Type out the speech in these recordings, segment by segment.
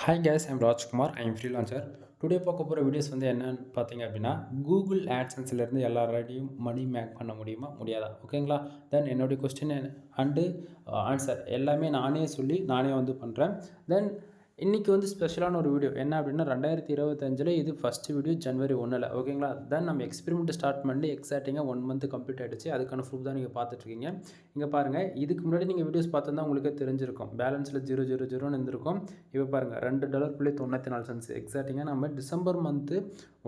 Hi guys, I'm Rajkumar. I'm freelancer. Today பார்க்க போகிற videos என்னென்னு பார்த்தீங்க அப்படின்னா, கூகுள் ஆட்சன்ஸ்லேருந்து எல்லாராலையும் மணி மேக் பண்ண முடியுமா முடியாதா? ஓகேங்களா? தென் என்னுடைய கொஸ்டின் அண்டு ஆன்சர் எல்லாமே நானே சொல்லி நானே பண்ணுறேன். தென் இன்றைக்கி ஸ்பெஷலான ஒரு வீடியோ என்ன அப்படின்னா 2025 இது ஃபஸ்ட்டு வீடியோ ஜனவரி 1 ஓகேங்களா? தென் நம்ம எக்ஸ்பெரிமெண்ட் ஸ்டார்ட் பண்ணி எக்ஸாக்டிங்காக 1 மந்த் கம்ப்ளீட் ஆகிடுச்சு. அதுக்கான ப்ரூஃப் தான் நீங்கள் பார்த்துட்ருக்கீங்க. இங்கே பாருங்கள், இதுக்கு முன்னாடி நீங்கள் வீடியோஸ் பார்த்துருந்தா உங்களுக்கே தெரிஞ்சிருக்கும். பேலன்ஸில் 000 இருந்திருக்கும். இப்போ பாருங்கள், $2.94 எக்ஸாக்டிங்காக நம்ம டிசம்பர் மந்த்து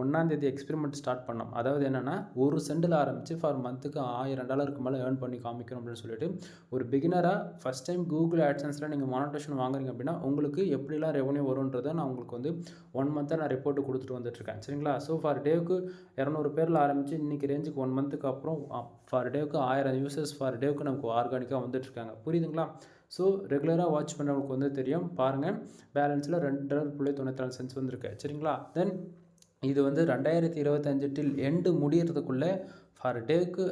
1ஆம் தேதி எக்ஸ்பெரிமெண்ட் ஸ்டார்ட் பண்ணோம். அதாவது என்னென்னா, ஒரு சென்டில் ஆரம்பித்து ஃபார் மந்த்துக்கு $1000 மேலே ஏர்ன் பண்ணி காமிக்கணும் அப்படின்னு சொல்லிட்டு ஒரு பிகினராக ஃபஸ்ட் டைம் கூகுள் ஆட்சன்ஸில் நீங்கள் மானிட்டேஷன் வாங்குறீங்க அப்படின்னா உங்களுக்கு எப்படிலாம் ரெவன்யூ வரும்ன்றதை நான் உங்களுக்கு 1 மந்த்தாக நான் ரிப்போர்ட்டு கொடுத்துட்டு வந்துட்டுருக்கேன். சரிங்களா? ஸோ ஃபார் டேவுக்கு 200 பேரில் ஆரம்பித்து இன்றைக்கி ரேஞ்சுக்கு 1 மந்த்துக்கு அப்புறம் ஃபார் டேவுக்கு 1000 யூசர்ஸ் ஃபார் டேவுக்கு நமக்கு ஆர்கானிக்காக வந்துட்டுருக்காங்க. புரியுதுங்களா? ஸோ ரெகுலராக வாட்ச் பண்ணுறவங்களுக்கு தெரியும். பாருங்கள், பேலன்ஸில் $2.94 வந்திருக்கு. சரிங்களா? தென் இது 2025 டில் எண்டு முடியறதுக்குள்ளே ஃபார் டேவுக்கு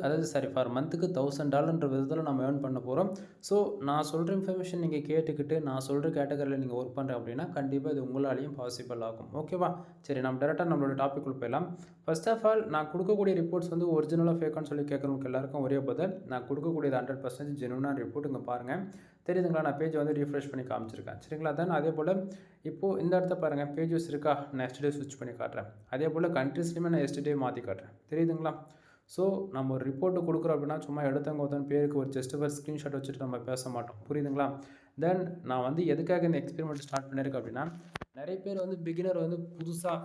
ஃபார் மந்த்துக்கு $1000ன்ற விதத்தில் நம்ம ஏர்ன் பண்ண போகிறோம். ஸோ நான் சொல்கிற இன்ஃபர்மேஷன் நீங்கள் கேட்டுக்கிட்டு நான் சொல்கிற கேட்டகரியில் நீங்கள் ஒர்க் பண்ணுறேன் அப்படின்னா கண்டிப்பாக இது உங்களாலையும் பாசிபிள் ஆகும். ஓகேவா? சரி, நம்ம டேரெக்டாக நம்மளோட டாப்பிக்குள்ள போயிடலாம். ஃபர்ஸ்ட் ஆஃப் ஆல், நான் கொடுக்கக்கூடிய ரிப்போர்ட்ஸ் ஒரிஜினலாக ஃபேக்கான்னு சொல்லி கேட்குறவங்களுக்கு எல்லாருக்கும் ஒரே பதில், நான் கொடுக்கக்கூடியது 100% ஜெனுவனான ரிப்போர்ட். இங்கே பாருங்கள், தெரியுதுங்களா? நான் பேஜ் ரீஃப்ரெஷ் பண்ணி காமிச்சிருக்கேன். சரிங்களா? தென் அதே போல் இப்போது இந்த இடத்த பாருங்கள், பேஜஸ் இருக்கா? நான் எஸ்டே ஸ்விட்ச் பண்ணி காட்டுறேன். அதே போல் கண்ட்ரிஸ்லையுமே நான் எஸ்டே மாற்றி காட்டுறேன். தெரியுதுங்களா? ஸோ நம்ம ஒரு ரிப்போர்ட்டு கொடுக்குறோம் அப்படின்னா சும்மா எடுத்தவங்க பேருக்கு ஒரு ஜஸ்ட் ஒரு ஸ்க்ரீன்ஷாட் வச்சுட்டு நம்ம பேச மாட்டோம். புரியுதுங்களா? தென் நான் எதுக்காக இந்த எக்ஸ்பெரிமெண்ட் ஸ்டார்ட் பண்ணியிருக்கேன் அப்படின்னா, நிறைய பேர் பிகினர் புதுசாக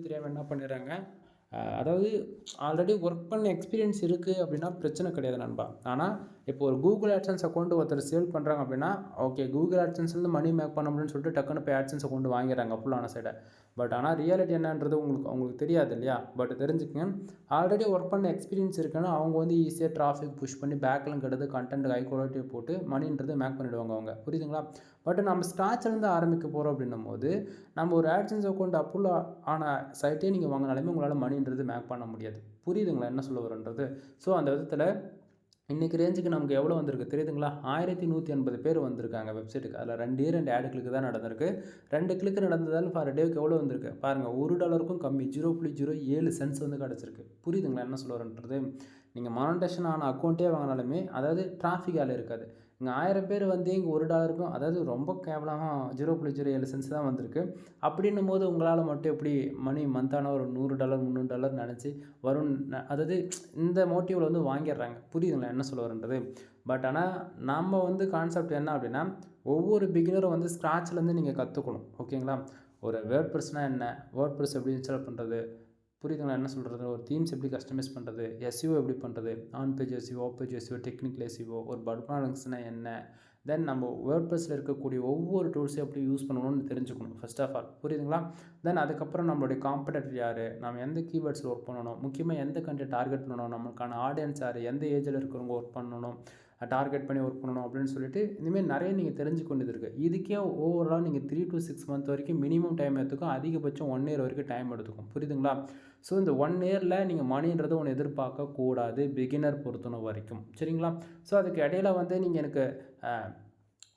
தெரியாமல் என்ன பண்ணிடுறாங்க, அதாவது ஆல்ரெடி ஒர்க் பண்ண எக்ஸ்பீரியன்ஸ் இருக்குது அப்படின்னா பிரச்சனை கிடையாது நண்பா. ஆனால் இப்போ ஒரு கூகுள் ஆட்சன்ஸ் அக்கௌண்ட் ஒருத்தர் சேல் பண்ணுறாங்க அப்படின்னா, ஓகே கூகுள் ஆட்சன்ஸ்லேருந்து மணி மேக் பண்ண முடியும்னு சொல்லிட்டு டக்குன்னு போய் ஆட்சன்ஸ் அக்கௌண்ட் வாங்கிறாங்க ஃபுல்லான சைடை. பட் ஆனால் ரியாலிட்டி என்னன்றது உங்களுக்கு தெரியாது இல்லையா? பட் தெரிஞ்சுக்கங்க, ஆல்ரெடி ஒர்க் பண்ண எக்ஸ்பீரியன்ஸ் இருக்குன்னா அவங்க ஈஸியாக டிராஃபிக் புஷ் பண்ணி பேக்லாம் கெடுத்து கண்டென்ட் ஹை குவாலிட்டி போட்டு மணின்றது மேக் பண்ணிவிடுவாங்க அவங்க. புரியுதுங்களா? பட் நம்ம ஸ்க்ராட்ச்லேருந்து ஆரம்பிக்க போகிறோம் அப்படின்னும் போது நம்ம ஒரு ஆட்சன்ஸ் அக்கௌண்ட் அப்ரூவ் ஆன சைட்டே நீங்கள் வாங்கினாலுமே உங்களால் மணின்றது மேக் பண்ண முடியாது. புரியுதுங்களா என்ன சொல்ல வரன்றது? ஸோ அந்த விதத்தில் இன்றைக்கி ரேஞ்சுக்கு நமக்கு எவ்வளோ வந்திருக்கு தெரியுதுங்களா? 1180 பேர் வந்திருக்காங்க வெப்சைட்டுக்கு. அதில் 2 ஆடு கிளிக்கு தான் நடந்திருக்கு. 2 கிளிக்கு நடந்ததால் ஃபார் டேவுக்கு எவ்வளோ வந்திருக்கு பாருங்கள், $1க்கும் கம்மி, 0.07 சென்ட்ஸ் கிடச்சிருக்கு. புரியுதுங்களா என்ன சொல்ல வரன்றது? நீங்கள் மானிட்டேஷன் ஆன அக்கௌண்ட்டே வாங்கினாலுமே அதாவது டிராஃபிக் ஆள் இருக்காது. இங்கே 1000 பேர் இங்கே $1, அதாவது ரொம்ப கேவலமாக 0.07 சென்ட்ஸ் தான் வந்திருக்கு. அப்படின்னும் போது உங்களால் மட்டும் எப்படி மணி மந்தான ஒரு $100 $300 நினச்சி வரும்? அதாவது இந்த மோட்டிவில் வாங்கிடுறாங்க. புரியுதுங்களா என்ன சொல்ல வரன்றது? பட் ஆனால் நம்ம கான்செப்ட் என்ன அப்படின்னா, ஒவ்வொரு பிகினரும் ஸ்க்ராட்ச்லேருந்து நீங்கள் கற்றுக்கணும். ஓகேங்களா? ஒரு வேர்ட்ப்ரெஸ்னால் என்ன, வேர்ட்ப்ரெஸ் எப்படி இன்ஸ்டால் பண்ணுறது, புரியுதுங்களா என்ன சொல்கிறது, ஒரு தீம்ஸ் எப்படி கஸ்டமைஸ் பண்ணுறது, எஸ்இஓ எப்படி பண்ணுறது, on page SEO, off page SEO, technical SEO, ஒரு பட்மாலிங்ஸ்னால் என்ன, தென் நம்ம வேர்ட்ப்ரெஸ்ஸில் இருக்கக்கூடிய ஒவ்வொரு டூல்ஸையும் எப்படி யூஸ் பண்ணணும்னு தெரிஞ்சுக்கணும் ஃபர்ஸ்ட் ஆஃப் ஆல். புரியுதுங்களா? தென் அதுக்கப்புறம் நம்மளுடைய காம்படேட்டர் யார், நம்ம எந்த கீவேர்ட்ஸில் ஒர்க் பண்ணணும், முக்கியமாக எந்த கண்ட்ரி டார்கெட் பண்ணணும், நமக்கான ஆடியன்ஸ் யார், எந்த ஏஜில் இருக்கிறவங்க ஒர்க் பண்ணணும், டார்கெட் பண்ணி ஒர்க் பண்ணணும் அப்படின்னு சொல்லிட்டு இனிமேல் நிறைய நீங்கள் தெரிஞ்சுக்கொண்டது இருக்குது. இதுக்கே ஓவரால் நீங்கள் 3 to 6 மந்த் வரைக்கும் மினிமம் டைம் எடுத்துக்கும், அதிகபட்சம் 1 இயர் வரைக்கும் டைம் எடுத்துக்கும். புரியுதுங்களா? ஸோ இந்த 1 இயரில் நீங்கள் மணின்றது ஒன்று எதிர்பார்க்கக்கூடாது பிகினர் பொறுத்தன வரைக்கும். சரிங்களா? ஸோ அதுக்கு இடையில நீங்கள் எனக்கு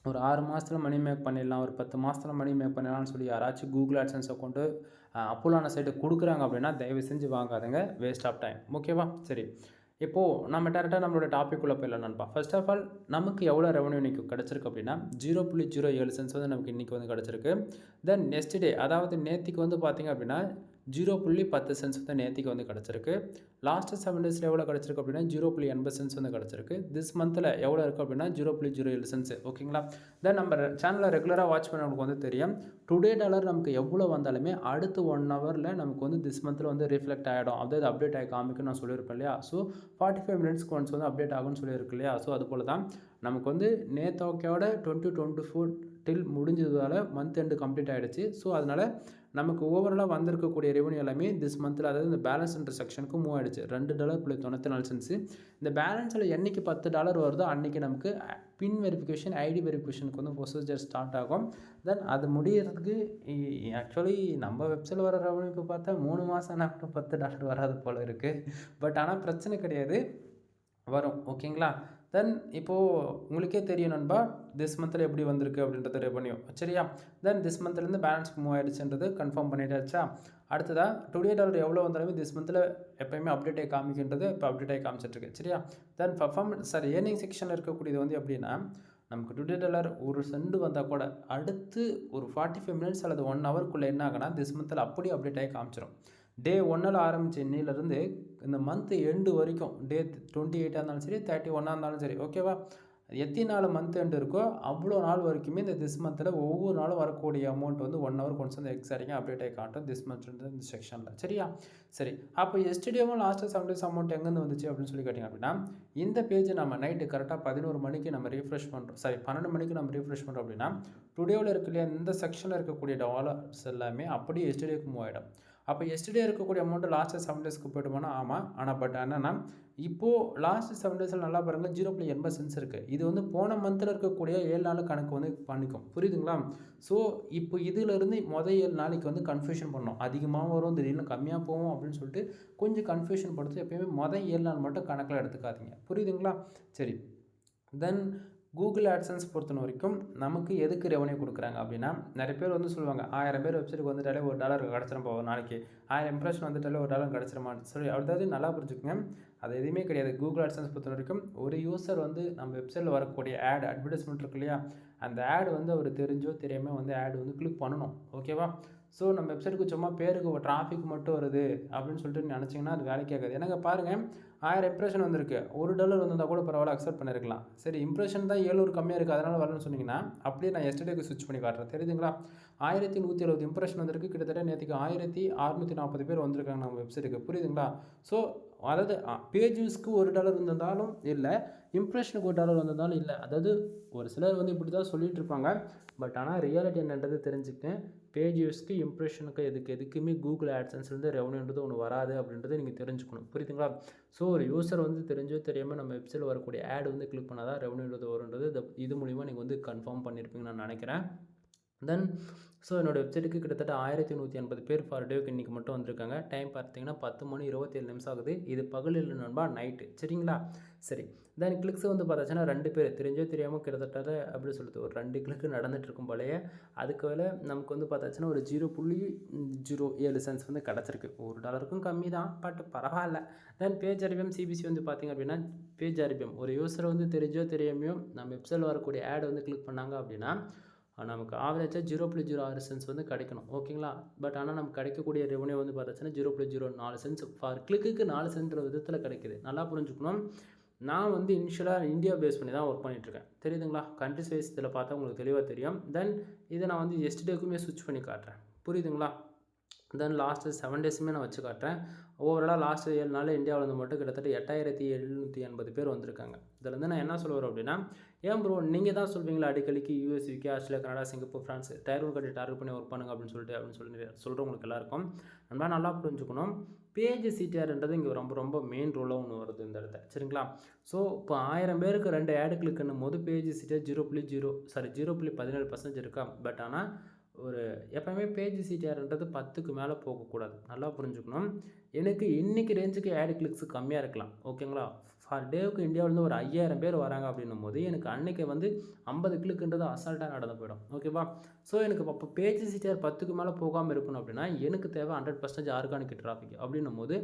ஒரு 6 மாதத்தில் மணி மேக் பண்ணிடலாம், ஒரு 10 மாதத்தில் மணி மேக் பண்ணிடலாம்னு சொல்லி யாராச்சும் கூகுள் ஆட்சன்ஸ் அக்கௌண்ட்டு அப்ரூவலான சைட்டு கொடுக்குறாங்க அப்படின்னா தயவு செஞ்சு வாங்காதுங்க, வேஸ்ட் ஆஃப் டைம். ஓகேவா? சரி, இப்போது நம்ம டேரெக்டாக நம்மளோட டாப்பிக்குள்ளே போயிடலாம் நண்பா. ஃபர்ஸ்ட் ஆஃப் ஆல், நமக்கு எவ்வளோ ரெவன்யூ இன்றைக்கி கிடச்சிருக்கு அப்படின்னா 0.07 சென்ட்ஸ் நமக்கு இன்றைக்கி கிடச்சிருக்கு. தென் நெக்ஸ்ட் டே, அதாவது நேற்றுக்கு பார்த்திங்க அப்படின்னா 0.10 சென்ட்ஸ் நேற்றுக்கு கிடச்சிருக்கு. லாஸ்ட்டு 7 டேஸில் எவ்வளோ கிடச்சிருக்கு அப்படின்னா 0.80 சென்ட்ஸ் கிடச்சிருக்கு. திஸ் மந்தில் எவ்வளோ இருக்குது அப்படின்னா 0.07 சென்ட்ஸ். ஓகேங்களா? தென் நம்ம சேனலில் ரெகுலராக வாட்ச் பண்ணவங்களுக்கு தெரியும், டுடே டாலர் நமக்கு எவ்வளோ வந்தாலுமே அடுத்து 1 ஹவரில் நமக்கு திஸ் மந்தில் ரிஃப்ளெக்ட் ஆகிடும், அதாவது அப்டேட் ஆகி காமிக்குன்னு நான் சொல்லியிருப்பேன் இல்லையா? ஸோ 45 மினிட்ஸ்க்கு ஒன்ஸ் அப்டேட் ஆகும்னு சொல்லியிருக்கு இல்லையா? ஸோ அது போல் தான் நமக்கு நேத்தோக்கையோட 2024 டில் முடிஞ்சதால் மந்த் எண்டு கம்ப்ளீட் ஆகிடுச்சு. ஸோ அதனால் நமக்கு ஓவராலாக வந்திருக்கக்கூடிய ரெவன்யூ எல்லாமே திஸ் மந்தில், அதாவது இந்த பேலன்ஸ் என்ற செக்ஷனுக்கு மூவ் ஆகிடுச்சு. $2.94. இந்த பேலன்ஸில் என்றைக்கு $10 வருதோ அன்றைக்கி நமக்கு பின் வெரிஃபிகேஷன், ஐடி வெரிஃபிகேஷனுக்கு ப்ரொசீஜர் ஸ்டார்ட் ஆகும். தென் அது முடியறதுக்கு ஆக்சுவலி நம்ம வெப்சைட்டில் வர ரெவன்யூக்கு பார்த்தா 3 மாதம் ஆனால் $10 வராது போல் இருக்குது. பட் ஆனால் பிரச்சனை கிடையாது, வரும். ஓகேங்களா? தென் இப்போது உங்களுக்கே தெரியும் நண்பா திஸ் மந்தில் எப்படி வந்திருக்கு அப்படின்றத ரெவன்யூ சரியா. தென் திஸ் மந்த்லேருந்து பேலன்ஸ் மூவ் ஆகிடுச்சுன்றது கன்ஃபார்ம் பண்ணிட்டாச்சா. அடுத்ததாக டுடே டாலர் எவ்வளோ வந்தாலுமே திஸ் மந்தில் எப்போயுமே அப்டேட் ஆகி காமிக்கின்றது இப்போ அப்டேட் ஆகி காமிச்சிட்ருக்கு சரியா. தென் பர்ஃபார்மன்ஸ் ஏர்னிங் செக்ஷனில் இருக்கக்கூடியது வந்து எப்படின்னா நமக்கு டுடே டாலர் ஒரு சென்ட் வந்தால் கூட அடுத்து ஒரு 45 மினிட்ஸ் அல்லது 1 ஹவருக்குள்ளே என்ன ஆகுனா திஸ் மந்தில் அப்படியே அப்டேட் ஆகி காமிச்சிடும். டே 1 ஆரம்பித்த இன்னிலேருந்து இந்த மந்த் எண்டு வரைக்கும் டே 28 இருந்தாலும் சரி 31 இருந்தாலும் சரி ஓகேவா. எத்தனை நாள் மந்த் எண்டு இருக்கோ அவ்வளோ நாள் வரைக்குமே இந்த திஸ் மந்தில் ஒவ்வொரு நாளும் வரக்கூடிய அமௌண்ட் வந்து 1 ஹவர் கொண்டு வந்து எக்ஸாக்டாக அப்டேட் ஆகி காட்டும் திஸ் மந்த்ன்ற இந்த செக்ஷனில் சரியா. சரி அப்போ எஸ்டேடியமும் லாஸ்ட்டு 7 days அமௌண்ட் எங்கேருந்து வந்துச்சு அப்படின்னு சொல்லி கேட்டிங்க அப்படின்னா இந்த பேஜை நம்ம நைட்டு கரெக்டாக 11 மணிக்கு நம்ம ரீஃப்ரெஷ் பண்ணுறோம் 12 மணிக்கு நம்ம ரீஃப்ரெஷ் பண்ணுறோம் அப்படின்னா டுடேவில் இருக்கலையா இந்த செக்ஷனில் இருக்கக்கூடிய டாலர்ஸ் எல்லாமே அப்படியே எஸ்டேடியோக்கு மூவ் ஆகிடும். அப்போ எஸ்டே இருக்கக்கூடிய அமௌண்ட்டு லாஸ்ட்டு 7 daysக்கு போய்ட்டுமானா ஆமாம். ஆனால் பட் என்னென்னா இப்போது லாஸ்ட்டு 7 daysல் நல்லா பாருங்கள் 0.80 இருக்குது. இது வந்து போன மந்தில் இருக்கக்கூடிய 7 நாள் கணக்கு வந்து பண்ணிக்கும் புரியுதுங்களா. ஸோ இப்போ இதிலிருந்து மொதல் 7 நாளைக்கு வந்து கன்ஃபியூஷன் பண்ணோம் அதிகமாக வரும் திடீர்னு கம்மியாக போகும் அப்படின்னு சொல்லிட்டு கொஞ்சம் கன்ஃபியூஷன் படுத்து எப்போயுமே மொதல் 7 நாள் மட்டும் கணக்கில் எடுத்துக்காதீங்க புரியுதுங்களா. சரி தென் கூகுள் ஆட்சன்ஸ் பொறுத்த வரைக்கும் நமக்கு எதுக்கு ரெவன்யூ கொடுக்குறாங்க அப்படின்னா நிறைய பேர் வந்து சொல்லுவாங்க 1000 பேர் வெப்சைட்டுக்கு வந்துட்டாலே $1 கிடச்சிரும் போகும் நாளைக்கு 1000 இம்ப்ரெஷன் வந்துட்டாலே $1 கிடச்சிருமான்னு சொல்லி அதாவது நல்லா புரிஞ்சுக்கோங்க. அது எதுவுமே கிடையாது. கூகுள் ஆட்சன்ஸ் பொறுத்த வரைக்கும் ஒரு யூசர் வந்து நம்ம வெப்சைட்டில் வரக்கூடிய அட்வர்டைஸ்மெண்ட் இருக்கு இல்லையா அந்த ஆட் வந்து அவர் தெரிஞ்சோ தெரியாமல் வந்து ஆட் வந்து கிளிக் பண்ணணும் ஓகேவா. ஸோ நம்ம வெப்சைட்டுக்கு சும்மா பேருக்கு டிராஃபிக் மட்டும் வருது அப்படின்னு சொல்லிட்டு நினச்சிங்கன்னா அது வேலைக்கு ஆகாது. எனக்கு பாருங்கள் 1000 இம்ப்ரெஷன் வந்திருக்கு $1 வந்திருந்தால் கூட பரவாயில்ல அக்செப்ட் பண்ணியிருக்கலாம். சரி இம்ப்ரெஷன் தான் 700 கம்மியாக இருக்குது அதனால் வரலன்னு சொன்னீங்கன்னா அப்படியே நான் எஸ்டர்டேக்கு ஸ்விட்ச் பண்ணி காட்டுறேன் தெரியுதுங்களா. 1170 இம்ப்ரெஷன் வந்திருக்கு. கிட்டத்தட்ட நேற்றுக்கு 1640 பேர் வந்திருக்காங்க நம்ம வெப்சைட்டுக்கு புரியுதுங்களா. ஸோ அதாவது பேஜ் வியூஸ்க்கு $1 வந்திருந்தாலும் இல்லை இம்ப்ரெஷனுக்கு $1 வந்திருந்தாலும் இல்லை. அதாவது ஒரு சிலர் வந்து இப்படி தான் சொல்லிகிட்டு இருப்பாங்க. பட் ஆனால் ரியாலிட்டி என்னன்றது தெரிஞ்சுக்கேன். பேஜ் வியூஸ்க்கு இம்ப்ரெஷனுக்கு எதுக்குமே கூகுள் ஆட்சன்ஸ்லேருந்து ரெவன்யூன்றது ஒன்று வராது அப்படின்றத நீங்கள் தெரிஞ்சுக்கணும் புரியுதுங்களா. ஸோ ஒரு யூசர் வந்து தெரிஞ்சோ தெரியாமல் நம்ம வெப்சைட்டில் வரக்கூடிய ஆட் வந்து கிளிக் பண்ணால் தான் ரெவன்யூன்றது வருன்றது இது மூலிமா நீங்கள் வந்து கன்ஃபார்ம் பண்ணியிருப்பீங்கன்னு நான் நினைக்கிறேன். தென் ஸோ என்னோடய வெப்சைட்டுக்கு கிட்டத்தட்ட 1180 பேர் ஃபார் டேவுக்கு இன்றைக்கி மட்டும் வந்திருக்காங்க. டைம் பார்த்தீங்கன்னா 10:27 ஆகுது. இது பகலில் நண்பா நைட்டு சரிங்களா. சரி தென் கிளிக்ஸ் வந்து பார்த்தாச்சுன்னா 2 பேர் தெரிஞ்சோ தெரியாமல் கிட்டத்தட்ட அப்படி சொல்லுது ஒரு 2 கிளிக்கு நடந்துகிட்ருக்கும் போலயே. அதுக்கு மேலே நமக்கு வந்து பார்த்தாச்சுன்னா ஒரு 0.07 சென்ட்ஸ் வந்து கிடச்சிருக்கு. $1 கம்மி தான் பட் பரவாயில்ல. தென் பேஜ் ஆர்பிஎம் சிபிசி வந்து பார்த்திங்க அப்படின்னா பேஜ் ஆர்பிஎம் ஒரு யூசர் வந்து தெரிஞ்சோ தெரியாமையோ நம்ம வெப்சைட்டில் வரக்கூடிய ஆட் வந்து கிளிக் பண்ணாங்க அப்படின்னா நமக்கு ஆவரேஜாக 0.06 சென்ட்ஸ் வந்து கிடைக்கணும் ஓகேங்களா. பட் ஆனால் நமக்கு கிடைக்கக்கூடிய ரெவன்யூ வந்து பார்த்தாச்சுன்னா 0.04 சென்ட்ஸ் ஃபார் கிளிக்கு 4 சென்ட்ற விதத்தில் கிடைக்கிது. நல்லா புரிஞ்சுக்கணும். நான் வந்து இனிஷியலாக இந்தியா பேஸ் பண்ணி தான் ஒர்க் பண்ணிகிட்ருக்கேன் தெரியுதுங்களா. கண்ட்ரிஸ் வைஸ் இதில் பார்த்தா உங்களுக்கு தெளிவாக தெரியும். தென் இதை நான் வந்து எஸ்டேக்குமே ஸ்விட்ச் பண்ணி காட்டுறேன் புரியுதுங்களா. தென் லாஸ்ட்டு 7 daysமே நான் வச்சு காட்டுறேன். ஓவராலாக லாஸ்ட்டு 7 நாளில் இந்தியாவில் வந்து மட்டும் கிட்டத்தட்ட 8780 பேர் வந்திருக்காங்க. இதில் வந்து நான் என்ன சொல்லுவேன் அப்படின்னா ஏன் ப்ரோ நீங்கள் தான் சொல்வீங்களா அடிக்கடிக்கு US UK Australia Canada Singapore France tier 1 country target பண்ணி ஒர்க் பண்ணுங்க அப்படின்னு சொல்லி சொல்கிறவங்களுக்கு எல்லாருக்கும் நல்லா புரிஞ்சுக்கணும். பேஜ் சிடிஆர்ன்றது இங்கே ரொம்ப மெயின் ரோலாக ஒன்று வருது இந்த இடத்த சரிங்களா. ஸோ இப்போ 1000 பேருக்கு 2 ஆடு கிளிக் பண்ணும் போது பேஜ் சிடிஆர் 0.17% இருக்கா. பட் ஆனால் ஒரு எப்போயுமே பேஜ் சிடிஆர்ன்றது 10க்கு மேலே போகக்கூடாது. நல்லா புரிஞ்சுக்கணும். எனக்கு இன்றைக்கி ரேஞ்சுக்கு ஆட் கிளிக்ஸ் கம்மியாக இருக்கலாம் ஓகேங்களா. ஃபார் டேவுக்கு இந்தியாவிலேருந்து ஒரு 5000 பேர் வராங்க அப்படின்னும் போது எனக்கு அன்றைக்கி வந்து 50 கிளிக்குன்றது அசால்ட்டாக நடந்து போயிடும் ஓகேவா. ஸோ எனக்கு அப்போ பேஜ் சிடிஆர் 10க்கு மேலே போகாமல் இருக்கணும் அப்படின்னா எனக்கு தேவை 100% ஆர்கானிக் டிராஃபிக் அப்படின்னும் போது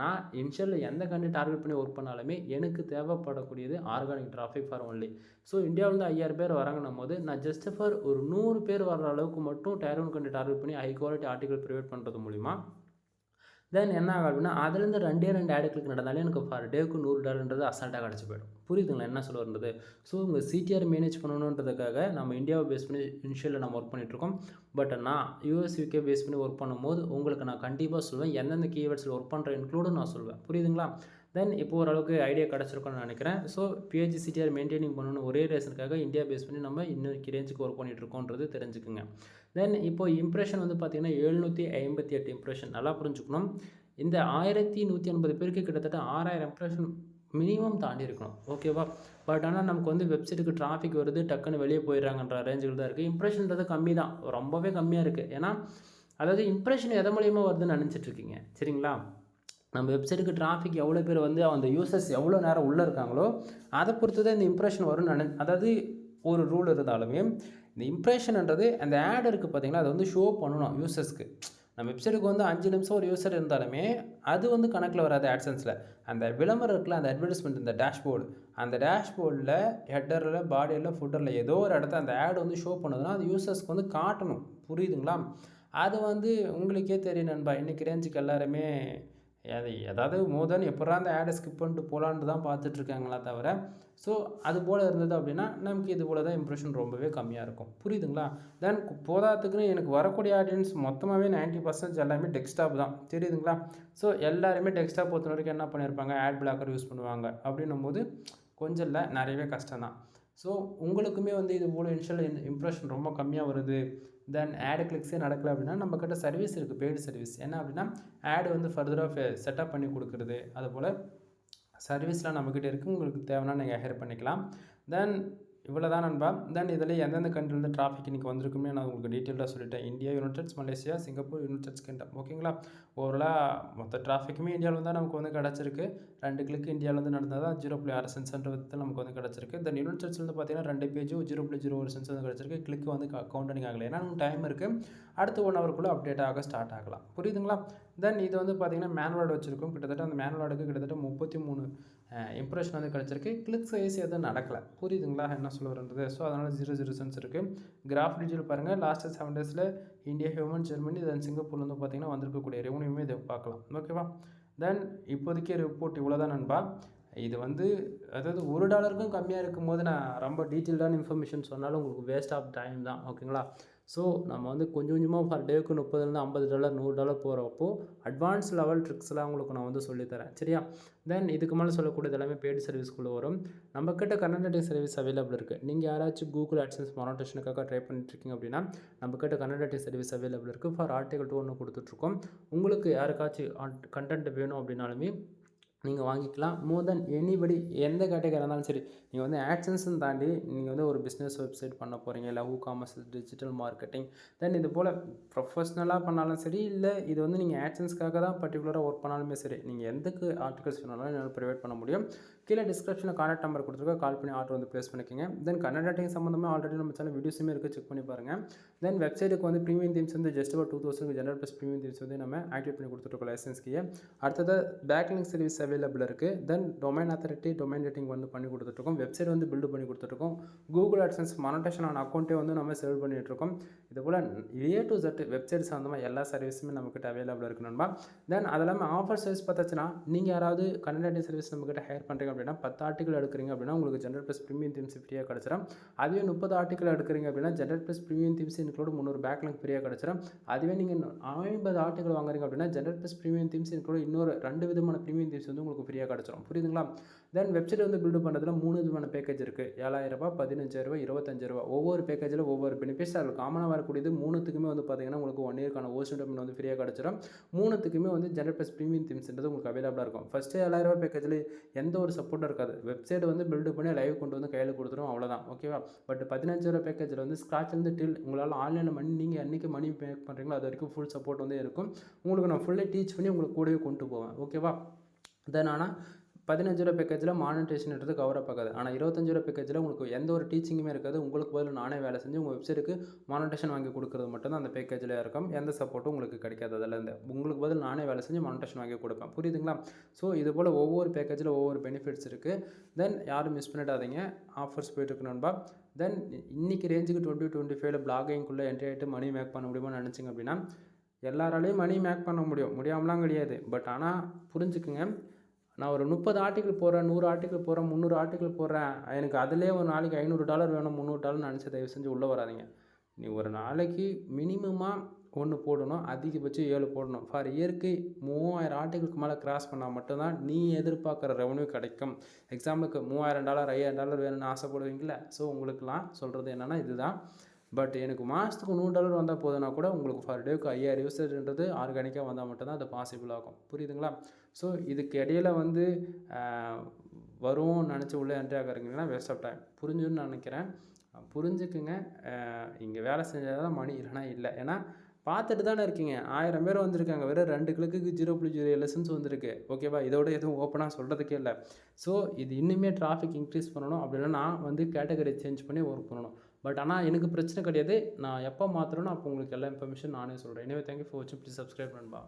நான் இனிஷியலில் எந்த கண்ட்ரி டார்கெட் பண்ணி ஒர்க் பண்ணாலுமே எனக்கு தேவைப்படக்கூடியது organic traffic for only. So இந்தியாவிலேருந்து 5000 பேர் வராங்கன்னும் போது நான் ஜஸ்ட் ஃபார் ஒரு 100 பேர் வர்ற அளவுக்கு மட்டும் டயர் 1 கண்ட்ரி டார்கெட் பண்ணி ஹை குவாலிட்டி ஆர்டிகல் ப்ரிவேட் பண்ணுறது மூலிமா தென் என்ன ஆகும் அப்படின்னா அதுலேருந்து 2 ஆடு கிளிக் நடந்தாலே எனக்கு ஃபார் டேவுக்கு $100 அசால்ட்டாக கிடச்சி போயிடும் புரியுதுங்களா என்ன சொல்ல வருது. ஸோ உங்கள் சிடிஆர் மேனேஜ் பண்ணணுன்றதுக்காக நம்ம இந்தியாவை பேஸ் பண்ணி இனிஷியலில் நம்ம ஒர்க் பண்ணிகிட்ருக்கோம். பட் நான் US UK பேஸ் பண்ணி ஒர்க் பண்ணும்போது உங்களுக்கு நான் கண்டிப்பாக சொல்லுவேன் எந்தெந்த கீவேர்ட்ஸில் ஒர்க் பண்ணுற இன்க்ளூடும் நான் சொல்லுவேன் புரியுதுங்களா. தென் இப்போ ஓரளவுக்கு ஐடியா கிடச்சிருக்குன்னு நினைக்கிறேன். ஸோ பிஹெச் சிடிஆர் மெயின்டைனிங் பண்ணணும் ஒரே ரீசனுக்காக இந்தியா பேஸ் பண்ணி நம்ம இன்னொரு ரேஞ்சுக்கு ஒர்க் பண்ணிகிட்ருக்கோன்றது தெரிஞ்சுக்குங்க. தென் இப்போ இம்ப்ரெஷன் வந்து பார்த்திங்கன்னா 758 இம்ப்ரெஷன் நல்லா புரிஞ்சுக்கணும். இந்த 1180 பேருக்கு கிட்டத்தட்ட 6000 இம்ப்ரெஷன் மினிமம் தாண்டி இருக்கணும் ஓகேவா. பட் ஆனால் நமக்கு வந்து வெப்சைட்டுக்கு டிராஃபிக் வருது டக்குன்னு வெளியே போயிடுறாங்கன்ற ரேஞ்சுகள் தான் இருக்குது. இம்ப்ரெஷன்றது கம்மி தான் ரொம்பவே கம்மியாக இருக்குது. ஏன்னா அதாவது இம்ப்ரெஷன் எதை மூலியமாக வருதுன்னு நினச்சிட்ருக்கீங்க சரிங்களா. நம்ம வெப்சைட்டுக்கு டிராஃபிக் எவ்வளோ பேர் வந்து அந்த யூசர்ஸ் எவ்வளோ நேரம் உள்ளே இருக்காங்களோ அதை பொறுத்து தான் இந்த இம்ப்ரெஷன் வரும்னு அதாவது ஒரு ரூல் இருந்தாலுமே இந்த இம்ப்ரெஷன்ன்றது அந்த ஆட் இருக்குது பார்த்தீங்களா, அதை வந்து ஷோ பண்ணணும் யூசர்ஸ்க்கு. நம்ம வெப்சைட்டுக்கு வந்து 5 நிமிஷம் ஒரு யூசர் இருந்தாலுமே அது வந்து கணக்கில் வராது ஆட்சன்ஸில். அந்த விளம்பரம் இருக்குல்ல, அந்த அட்வர்டைஸ்மெண்ட், இந்த டேஷ்போர்டு, அந்த டேஷ்போர்டில் ஹெட்டரில், பாடியில், ஃபுட்டரில் ஏதோ ஒரு இடத்த அந்த ஆட் வந்து ஷோ பண்ணுதுன்னா அது யூசர்ஸ்க்கு வந்து காட்டணும். புரியுதுங்களா? அது வந்து உங்களுக்கே தெரியும் நண்பா, இன்றைக்கி ரேஞ்சுக்கு எல்லாருமே அது ஏதாவது மோதன் எப்படா அந்த ஆடை ஸ்கிப் பண்ணிட்டு போகலான்னு தான் பார்த்துட்ருக்காங்களா தவிர, ஸோ அது போல் இருந்தது அப்படின்னா நமக்கு இது போல் தான் இம்ப்ரெஷன் ரொம்பவே கம்மியாக இருக்கும். புரியுதுங்களா? தென் போதாதுக்குன்னு எனக்கு வரக்கூடிய ஆடியன்ஸ் மொத்தமாகவே 90% எல்லாமே டெஸ்க்டாப் தான். தெரியுதுங்களா? ஸோ எல்லாருமே டெஸ்க்டாப் பொறுத்த வரைக்கும் என்ன பண்ணியிருப்பாங்க, ஆட் பிளாக்கர் யூஸ் பண்ணுவாங்க. அப்படின்னும் போது கொஞ்சம் இல்லை, நிறையவே கஷ்டம் தான். ஸோ உங்களுக்குமே வந்து இது போல் இனிஷியல் இம்ப்ரெஷன் ரொம்ப கம்மியாக வருது, தென் ஆடு கிளிக்ஸே நடக்கலை அப்படின்னா நம்மக்கிட்ட சர்வீஸ் இருக்குது, பெய்டு சர்வீஸ். என்ன அப்படின்னா ஆடு வந்து ஃபர்தராக செட்டப் பண்ணி கொடுக்குறது, அதுபோல் சர்வீஸ்லாம் நம்மக்கிட்ட இருக்குது. உங்களுக்கு தேவைன்னா நீங்கள் ஹையர் பண்ணிக்கலாம். தென் இவ்வளோ தான் நண்பா. தென் இதில் எந்தெந்த கண்ட்ரிலேருந்து டிராஃபிக் இன்றைக்கி வந்திருக்குமே நான் உங்களுக்கு டீட்டெயிலாக சொல்லிட்டேன். India, United states, Malaysia, Singapore, United states kingdom. ஓகேங்களா? ஓவராலாக மொத்த டிராஃபிக்குமே இந்தியாவில் தான் நமக்கு வந்து கிடச்சிருக்கு. 2 கிளிக் இந்தியாவில் வந்து நடந்தால் தான் 0.6 சென்ட்ஸ்ன்ற விதத்தில் நமக்கு வந்து கிடச்சிருக்கு. தென் யுனைடெட் ஸ்டேட்ஸ்லேருந்து பார்த்தீங்கன்னா 2 பேஜும் 0.01 சென்ட்ஸ் வந்து கிடச்சிருக்கு. கிளிக் வந்து கவுண்டனிங் ஆகலை, ஏன்னா நமக்கு டைம் இருக்குது. அடுத்து 1 ஹவருக்குள்ளே அப்டேட் ஆக ஸ்டார்ட் ஆகலாம். புரியுதுங்களா? தென் இது வந்து பார்த்திங்கன்னா மேனுவல் வச்சுருக்கோம். கிட்டத்தட்ட அந்த மேனுவலுக்கு கிட்டத்தட்ட 33 இம்ப்ரெஷன் வந்து கிடச்சிருக்கு. கிளிக் சைஸ் எதுவும் நடக்கலை. புரியுதுங்களா என்ன சொல்ல வரன்றது? ஸோ அதனால் 0 சென்ஸ் இருக்குது. கிராஃப் டீட்டெயில் பாருங்கள். லாஸ்ட்டு 7 டேஸில் இந்தியா, ஹியூமன், ஜெர்மனி, தென் சிங்கப்பூர்ல வந்து பார்த்திங்கன்னா வந்திருக்கக்கூடிய ரெவன்யூமே இதை பார்க்கலாம். ஓகேவா? தென் இப்போதைக்கு ரிப்போர்ட் இவ்வளோ தான் நண்பா. இது வந்து அதாவது $1க்கும் கம்மியாக இருக்கும்போது நான் ரொம்ப டீட்டெயில்டான இன்ஃபர்மேஷன் சொன்னாலும் உங்களுக்கு வேஸ்ட் ஆஃப் டைம் தான். ஓகேங்களா? ஸோ நம்ம வந்து கொஞ்சம் கொஞ்சமாக பர் டேக்கு $30லேருந்து $50, $100 போகிறப்போ அட்வான்ஸ் லெவல் ட்ரிக்ஸ்லாம் உங்களுக்கு நான் வந்து சொல்லித்தரேன். சரியா? தென் இதுக்கு மேலே சொல்லக்கூடியது எல்லாமே பெய்டு சர்வீஸ்க்குள்ளே வரும். நம்மக்கிட்ட கன்டென்ட் சர்வீஸ் அவைலபிள் இருக்குது. நீங்கள் யாராச்சும் கூகுள் ஆட்சன்ஸ் மானிட்டேஷனுக்காக ட்ரை பண்ணிட்டுருக்கீங்க அப்படின்னா நம்மக்கிட்ட கன்டென்ட் சர்வீஸ் அவைலபிள் இருக்குது. ஃபார் ஆர்டிகல் 2 ஒன்று கொடுத்துட்ருக்கோம். உங்களுக்கு யாருக்காச்சும் கண்டென்ட் வேணும் அப்படின்னாலுமே நீங்கள் வாங்கிக்கலாம். மோர் தென் எனிபடி எந்த கேட்டகரியாக இருந்தாலும் சரி, நீங்கள் வந்து ஆட்சன்ஸ்ன்னு தாண்டி நீங்கள் வந்து ஒரு பிஸ்னஸ் வெப்சைட் பண்ண போகிறீங்க, இல்லை காமர்ஸ், டிஜிட்டல் மார்க்கெட்டிங், தென் இது போல் ப்ரொஃபஷ்னலாக பண்ணாலும் சரி, இல்லை இது வந்து நீங்கள் ஆட்சன்ஸ்க்காக தான் பர்டிகுலராக ஒர்க் பண்ணாலுமே சரி, நீங்கள் எதுக்கு ஆர்டிகல்ஸ் வேணாலும் என்னால் ப்ரொவைட் பண்ண முடியும். கீழே டிஸ்கிரிப்ஷனில் கான்டாக்ட் நம்பர் கொடுத்துருக்கோம், கால் பண்ணி ஆர்டர் வந்து ப்ளேஸ் பண்ணிக்கோங்க. தென் கன்னடாட்டிங் சம்மந்தமாக ஆல்ரெடி நம்ம சேனல் வீடியோஸுமே இருக்குது, செக் பண்ணி பாருங்கள். தென் வெப்சைட்டுக்கு வந்து ப்ரீமியம் தீம்ஸ் வந்து ஜஸ்ட் ஒரு 2000 ஜெனரல் ப்ளஸ் ப்ரீமியம் தீம்ஸ் வந்து நம்ம ஆக்டிவேட் பண்ணி கொடுத்துருக்கோம் லைசன்ஸ்க்கு. அடுத்தது பேக்லிங்க் சர்வீஸ் அவைலபிள் இருக்குது. தென் டொமைன் அத்தாரிட்டி, டொமைன் ரேட்டிங் வந்து பண்ணி கொடுத்துட்ருக்கோம். வெப்சைட் வந்து பில்டு பண்ணி கொடுத்துட்ருக்கோம். கூகுள் ஆட்சன்ஸ் மானிட்டேஷன் ஆன அக்கௌண்ட்டே வந்து நம்ம சேவ் பண்ணிகிட்ருக்கோம். இது போல் A to Z வெப்சைட் சம்மந்தமாக எல்லா சர்வீஸுமே நம்மக்கிட்ட அவைலபிள் இருக்குது நண்பா. தென் அது இல்லாமல் ஆஃபர் சர்வீஸ் பார்த்தாச்சுன்னா, நீங்கள் யாராவது கன்னடாட்டிங் சர்வீஸ் நம்மக்கிட்ட ஹையர் பண்ணுறீங்க அப்படின்னா 10 ஆர்டிகல் எடுக்கிறீங்க அப்படின்னா உங்களுக்கு ஜெனரல் ப்ளஸ் ப்ரீமியம் தீம்ஸ் ஃப்ரீயாக கிடச்சிடும். அதுவே 30 ஆர்டிகல் எடுக்கிறீங்க அப்படின்னா general plus premium themes include 300 backlink ஃப்ரீயாக கிடச்சிடும். அதுவே நீங்கள் 50 ஆர்டிகல் வாங்குறீங்க அப்படின்னா general plus premium themes include இன்னொரு 2 விதமான ப்ரீமியம் தீம்ஸ் வந்து உங்களுக்கு ஃப்ரீயாக கிடச்சிடும். புரியுதுங்களா? தென் வெப்சைட் வந்து பில்டு பண்ணுறதுல 3 விதமான பேக்கேஜ் இருக்குது. $7,000, $15,000, $25,000. ஒவ்வொரு பேக்கேஜில் ஒவ்வொரு பெனிஃபிட்ஸ் அதில் காமனாக வரக்கூடியது. 3த்துக்குமே வந்து பார்த்தீங்கன்னா உங்களுக்கு 1 இயர்க்கான ஹோஸ்டிங் டொமைன் வந்து ஃப்ரீயாக கிடச்சிடும். 3த்துக்குமே வந்து ஜெனரல் ப்ளஸ் ப்ரீமியம் தீம்ஸ்ன்றது உங்களுக்கு அவைலபிளாக இருக்கும். ஃபஸ்ட்டு $7,000 பேக்கேஜில் எந்த ஒரு சப்போர்ட்டும் இருக்காது. வெப்சைட் வந்து பில்டு பண்ணி லைவ் கொண்டு வந்து கையில் கொடுத்துரும், அவ்வளோதான். ஓகேவா? பட் $15,000 பேக்கேஜில் வந்து ஸ்க்ராட்ச்லேருந்து டில் உங்களால் ஆன்லைனில் மணி நீங்கள் என்றைக்கு மணி பே பண்ணுறீங்களோ அது வரைக்கும் ஃபுல் சப்போர்ட் வந்து இருக்கும். உங்களுக்கு நான் ஃபுல்லாக டீச் பண்ணி உங்களுக்கு கூடவே கொண்டு போவேன். ஓகேவா? தென் ஆனால் $15,000 பேக்கேஜில் மானிட்டேஷன்ன்றது கவர் அப் ஆகாது. ஆனால் $25,000 பேக்கேஜில் உங்களுக்கு எந்த ஒரு டீச்சிங்குமே இருக்காது. உங்களுக்கு பதில் நானே வேலை செஞ்சு உங்கள் வெப்சைட்டுக்கு மானிட்டேஷன் வாங்கி கொடுக்குறது மட்டும்தான் அந்த பேக்கேஜில் இருக்கும். எந்த சப்போர்ட்டும் உங்களுக்கு கிடைக்காது. அதிலேருந்து உங்களுக்கு பதில் நானே வேலை செஞ்சு மானிட்டேஷன் வாங்கி கொடுப்பேன். புரியுதுங்களா? ஸோ இது போல் ஒவ்வொரு பேக்கேஜில் ஒவ்வொரு பெனிஃபிட்ஸ் இருக்குது. தென் யாரும் மிஸ் பண்ணிடாதீங்க, ஆஃபர்ஸ் போய்ட்டுருக்கு நண்பா. தென் இன்றைக்கி ரேஞ்சுக்கு 2025 பிளாகிங்குள்ளே என்ட்ரி ஆகிட்டு மணி மேக் பண்ண முடியுமான்னு நினச்சிங்க அப்படின்னா எல்லாராலையும் மணி மேக் பண்ண முடியாமலாம் கிடையாது. பட் ஆனால் புரிஞ்சுக்குங்க, நான் ஒரு 30 ஆர்டிகிள் போடுறேன், 100 ஆர்டிகிள் போடுறேன், 300 ஆர்டிகிள் போடுறேன், எனக்கு அதிலே ஒரு நாளைக்கு $500 வேணும், $300 நினச்சி தயவு செஞ்சு உள்ளே வராதிங்க. நீ ஒரு நாளைக்கு மினிமமாக 1 போடணும், அதிகபட்சம் 7 போடணும். ஃபார் இயருக்கு 3000 ஆர்டிகிளுக்கு மேலே கிராஸ் பண்ணால் மட்டும்தான் நீ எதிர்பார்க்குற ரெவன்யூ கிடைக்கும். எக்ஸாம்பிளுக்கு $3000, $5000 வேணும்னு ஆசைப்படுவீங்கள? ஸோ உங்களுக்குலாம் சொல்கிறது என்னென்னா இதுதான். பட் எனக்கு மாதத்துக்கு $100 வந்தால் போதுனா கூட உங்களுக்கு ஃபர் டேக்கு 5000 யூசேஜ்ன்றது ஆர்கானிக்காக வந்தால் மட்டும்தான் அது பாசிபிள் ஆகும். புரியுதுங்களா? ஸோ இதுக்கு இடையில வந்து வரும் நினச்சி உள்ளே என்ட்ரி ஆகிறீங்கன்னா வேஸ்ட் ஆஃப் டைம். புரிஞ்சுன்னு நினைக்கிறேன். புரிஞ்சுக்குங்க. இங்கே வேலை செஞ்சால் தான் மணி, இல்லைனா இல்லை. ஏன்னா பார்த்துட்டு தானே இருக்கீங்க. 1000 பேர் வந்திருக்காங்க. வெறும் 2 கிளிக்குக்கு 0.0 லெசன்ஸ் வந்திருக்கு. ஓகேவா? இதோட எதுவும் ஓப்பனா சொல்றதுக்கே இல்ல. ஸோ இது இன்னுமே டிராஃபிக் இன்க்ரீஸ் பண்ணணும். அப்படி இல்லைனா நான் வந்து கேட்டகரி சேஞ்ச் பண்ணி ஒர்க் பண்ணணும். பட் ஆனால் எனக்கு பிரச்சனை கிடையாது. நான் எப்போ மாத்துறேனோ அப்போ உங்களுக்கு எல்லா இன்ஃபர்மேஷன் நானே சொல்கிறேன். எனவே தேங்க் யூ ஃபார் வாட்சிங். ப்ளீஸ் சப்ஸ்கிரைப் நண்பா.